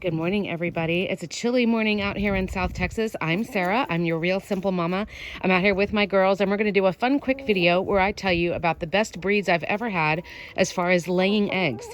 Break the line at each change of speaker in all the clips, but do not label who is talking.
Good morning, everybody. It's a chilly morning out here in South Texas. I'm Sarah. I'm your real simple mama. I'm out here with my girls, and we're going to do a fun, quick video where I tell you about the best breeds I've ever had as far as laying eggs.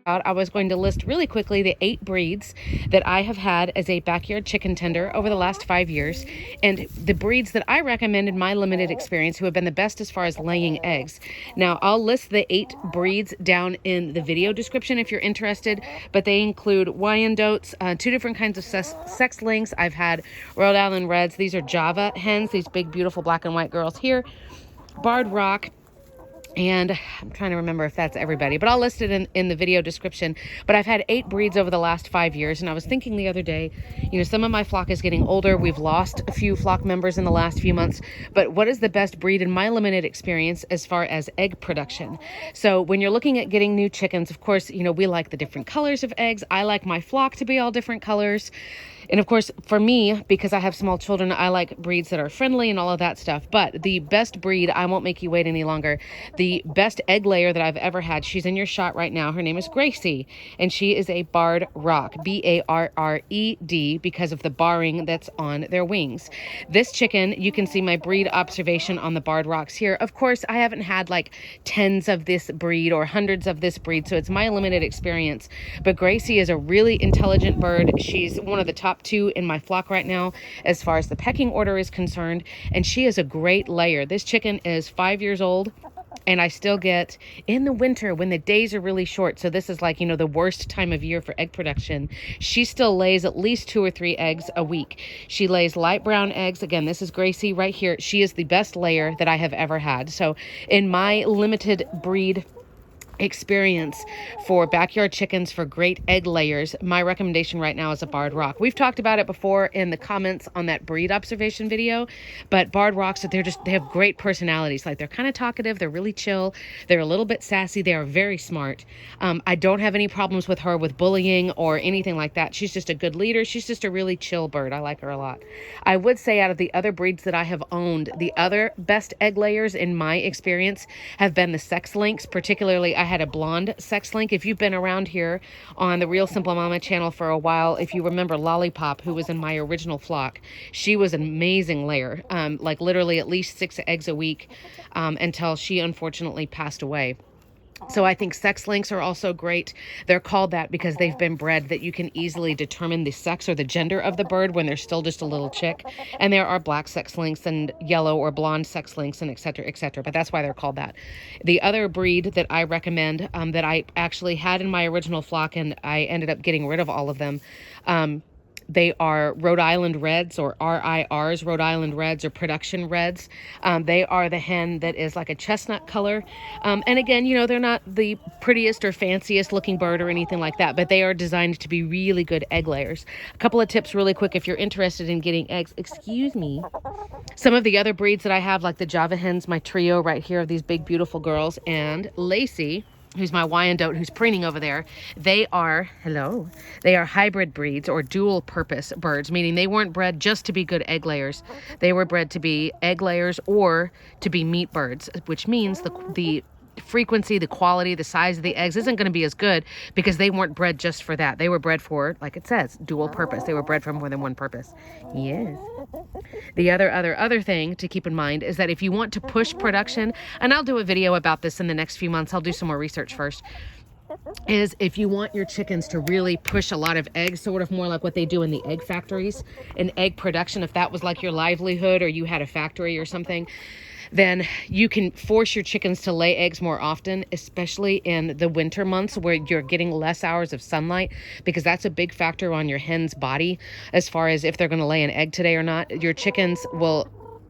I was going to list really quickly the 8 breeds that I have had as a backyard chicken tender over the last 5 years, and the breeds that I recommend in my limited experience who have been the best as far as laying eggs. Now, I'll list the 8 breeds down in the video description if you're interested, but they include Wyandottes, 2 different kinds of sex links. I've had Rhode Island Reds. These are Java hens, these big, beautiful black and white girls here. Barred Rock. And I'm trying to remember if that's everybody, but I'll list it in the video description. But I've had 8 breeds over the last 5 years. And I was thinking the other day, some of my flock is getting older. We've lost a few flock members in the last few months. But what is the best breed in my limited experience as far as egg production? So when you're looking at getting new chickens, of course, we like the different colors of eggs. I like my flock to be all different colors. And of course, for me, because I have small children, I like breeds that are friendly and all of that stuff. But the best breed, I won't make you wait any longer. The best egg layer that I've ever had, she's in your shot right now. Her name is Gracie, and she is a barred rock, B-A-R-R-E-D, because of the barring that's on their wings. This chicken, you can see my breed observation on the barred rocks here. Of course, I haven't had like tens of this breed or hundreds of this breed, so it's my limited experience. But Gracie is a really intelligent bird. She's one of the top 2 in my flock right now as far as the pecking order is concerned, and she is a great layer. This chicken is 5 years old, and I still get in the winter when the days are really short, so this is like the worst time of year for egg production, she still lays at least 2 or 3 eggs a week. She lays light brown eggs. Again, this is Gracie right here. She is the best layer that I have ever had. So in my limited breed experience for backyard chickens for great egg layers, my recommendation right now is a barred rock. We've talked about it before in the comments on that breed observation video, but barred rocks, they have great personalities. Like, they're kind of talkative, they're really chill, they're a little bit sassy, they are very smart. I don't have any problems with her with bullying or anything like that. She's just a good leader. She's just a really chill bird. I like her a lot. I would say out of the other breeds that I have owned, the other best egg layers in my experience have been the sex links. Particularly, I had a blonde sex link. If you've been around here on the Real Simple Mama channel for a while, if you remember Lollipop, who was in my original flock, she was an amazing layer, like literally at least 6 eggs a week, until she unfortunately passed away. So I think sex links are also great. They're called that because they've been bred that you can easily determine the sex or the gender of the bird when they're still just a little chick. And there are black sex links and yellow or blonde sex links and et cetera, but that's why they're called that. The other breed that I recommend, that I actually had in my original flock, and I ended up getting rid of all of them, they are Rhode Island Reds, or RIRs, Rhode Island Reds, or Production Reds. They are the hen that is like a chestnut color. And again, they're not the prettiest or fanciest looking bird or anything like that, but they are designed to be really good egg layers. A couple of tips really quick if you're interested in getting eggs. Excuse me. Some of the other breeds that I have, like the Java hens, my trio right here of these big, beautiful girls, and Lacey, who's my Wyandotte, who's preening over there, they are hybrid breeds or dual purpose birds, meaning they weren't bred just to be good egg layers. They were bred to be egg layers or to be meat birds, which means the frequency, the quality, the size of the eggs isn't going to be as good because they weren't bred just for that. They were bred for, like it says, dual purpose. They were bred for more than one purpose. Yes. The other thing to keep in mind is that if you want to push production, and I'll do a video about this in the next few months, I'll do some more research first, is if you want your chickens to really push a lot of eggs, sort of more like what they do in the egg factories, in egg production, if that was like your livelihood or you had a factory or something, then you can force your chickens to lay eggs more often, especially in the winter months where you're getting less hours of sunlight, because that's a big factor on your hen's body as far as if they're going to lay an egg today or not. Your chickens will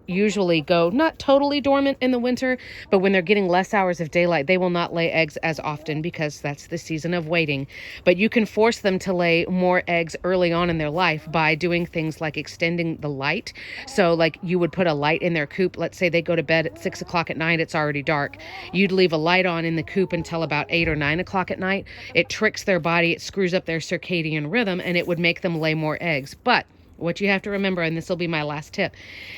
usually go not totally dormant in the winter, but when they're getting less hours of daylight, they will not lay eggs as often because that's the season of waiting. But you can force them to lay more eggs early on in their life by doing things like extending the light. So like you would put a light in their coop. Let's say they go to bed at 6 o'clock at night, it's already dark. You'd leave a light on in the coop until about 8 or 9 o'clock at night. It tricks their body, it screws up their circadian rhythm, and it would make them lay more eggs. But what you have to remember, and this will be my last tip,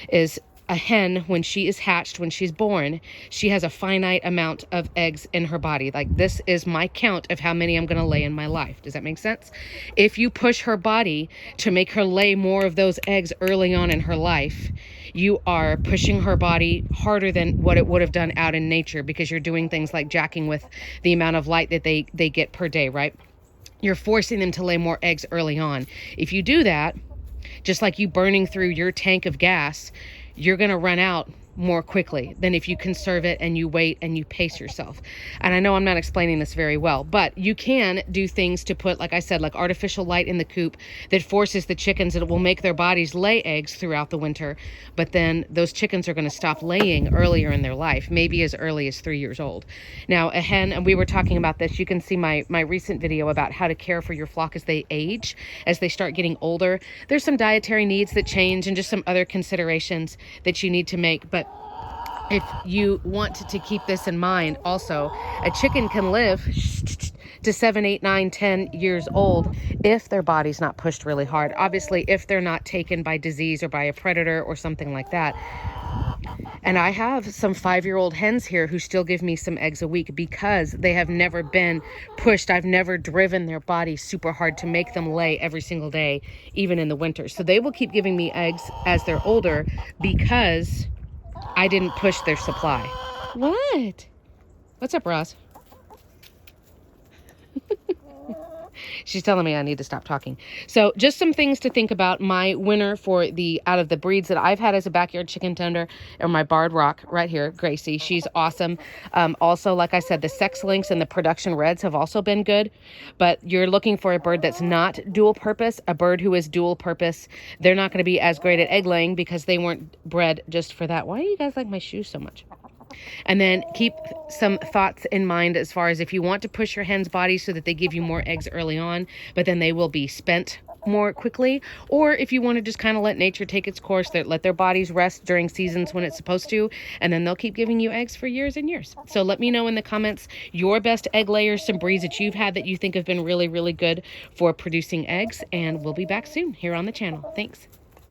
is a hen, when she is hatched, when she's born, she has a finite amount of eggs in her body. Like, this is my count of how many I'm going to lay in my life. Does that make sense? If you push her body to make her lay more of those eggs early on in her life, you are pushing her body harder than what it would have done out in nature, because you're doing things like jacking with the amount of light that they get per day, right? You're forcing them to lay more eggs early on. If you do that, just like you burning through your tank of gas, you're going to run out more quickly than if you conserve it and you wait and you pace yourself. And I know I'm not explaining this very well, but you can do things to put, like I said, like artificial light in the coop that forces the chickens, that it will make their bodies lay eggs throughout the winter. But then those chickens are going to stop laying earlier in their life, maybe as early as 3 years old. Now, a hen, and we were talking about this, you can see my recent video about how to care for your flock as they age, as they start getting older. There's some dietary needs that change and just some other considerations that you need to make. But if you want to keep this in mind, also, a chicken can live to 7, 8, 9, 10 years old if their body's not pushed really hard. Obviously, if they're not taken by disease or by a predator or something like that. And I have some 5-year-old hens here who still give me some eggs a week because they have never been pushed. I've never driven their body super hard to make them lay every single day, even in the winter. So they will keep giving me eggs as they're older because I didn't push their supply. What? What's up, Roz? She's telling me I need to stop talking. So just some things to think about. My winner for out of the breeds that I've had as a backyard chicken tender are my barred rock right here, Gracie. She's awesome. Also, like I said, the sex links and the production reds have also been good. But you're looking for a bird that's not dual purpose. A bird who is dual purpose, they're not going to be as great at egg laying because they weren't bred just for that. Why do you guys like my shoes so much? And then keep some thoughts in mind as far as if you want to push your hen's body so that they give you more eggs early on, but then they will be spent more quickly, or if you want to just kind of let nature take its course, let their bodies rest during seasons when it's supposed to, and then they'll keep giving you eggs for years and years. So let me know in the comments your best egg layers, some breeds that you've had that you think have been really, really good for producing eggs, and we'll be back soon here on the channel. Thanks.